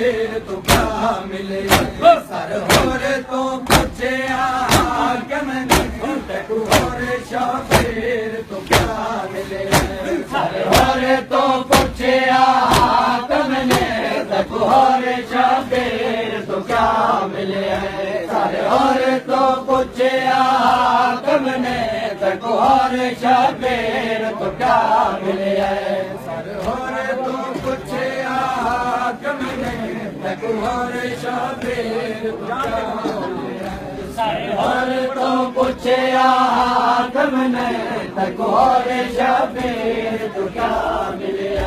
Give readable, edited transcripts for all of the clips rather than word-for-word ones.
शबीर तो क्या मिले सर होर तो पूछे हाकिम ने तू होर शबीर तो क्या मिले सर होर तो पूछे हाकिम ने तू होर शबीर तो क्या मिले सर होर तो पूछे हाकिम ने तू होर शबीर तो क्या मिले सर होर तो पूछे हाकिम ने तू होर शबीर तो क्या मिले सर होर तो पूछे हाकिम ने तू होर शबीर तो क्या मिले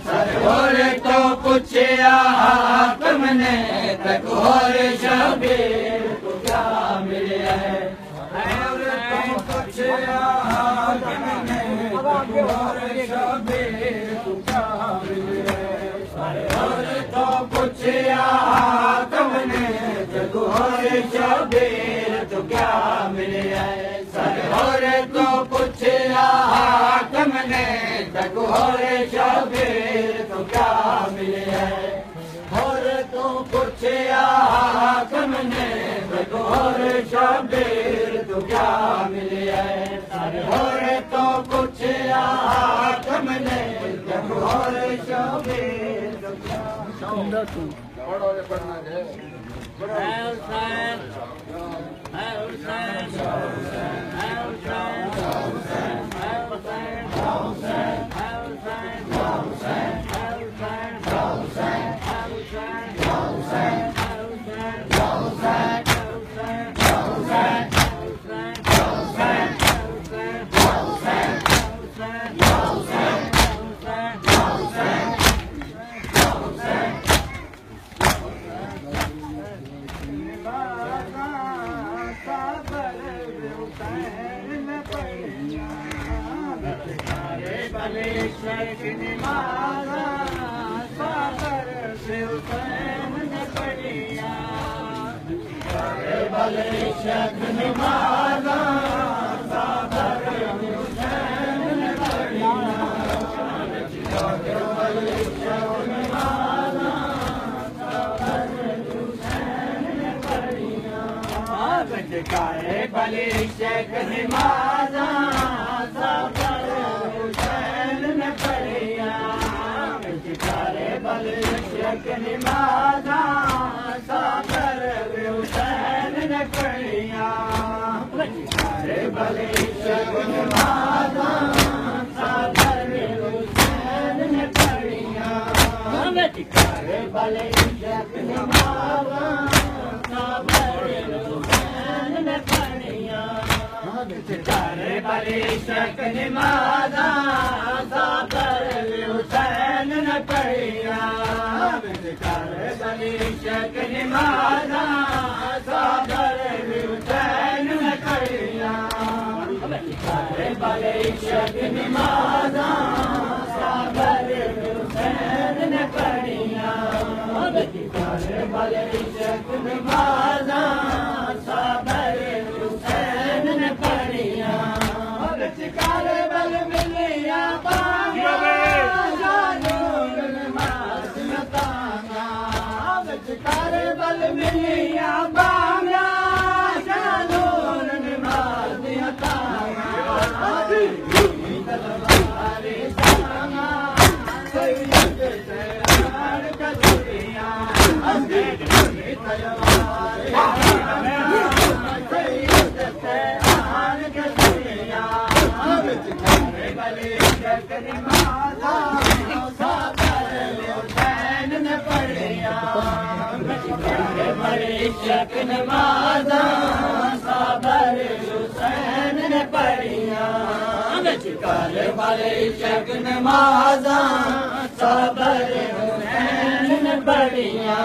सर होर तो पूछे हाकिम ने तू होर शबीर तो क्या मिले और तो पूछे हाकिम ने तू होर शबीर तो क्या मिले और तो पूछे हाकिम ने तू होर शबीर तो क्या मिले सर होर तो पूछे हाकिम ने तू होर शबीर तो क्या मिले और तो पूछे हाकिम ने तू होर शबीर तो क्या मिले सर होर तो पूछे हाकिम ने तू होर शबीर तो क्या पढ़ना है बले शेख नमाज़ा साबर हुसैन ने पढ़िया बले शेख नमाज़ा साबर हुसैन ने पढ़िया बले शेख नमाज़ा साबर हुसैन ने पढ़िया बले शेख नमाज़ा साबर हुसैन ने पढ़िया बले शेख नमाज़ा साबर हुसैन ने पढ़िया बले शेख नमाज़ा साबर हुसैन ने पढ़िया बले शेख नमाज़ा साबर हुसैन ने पढ़िया बले शेख नमाज़ा साबर हुसैन ने पढ़िया बल मिलिया बल मिलिया बांगा शानूर नमाज़ तांगा तलवारे सामा सैयद तेरार कसूरिया सैयद तेरार कसूरिया बले शेख नमाज़ा साबर हुसैन ने पढ़िया बले शेख नमाज़ा साबर हुसैन ने पढ़िया बले शेख नमाज़ा साबर हुसैन ने पढ़िया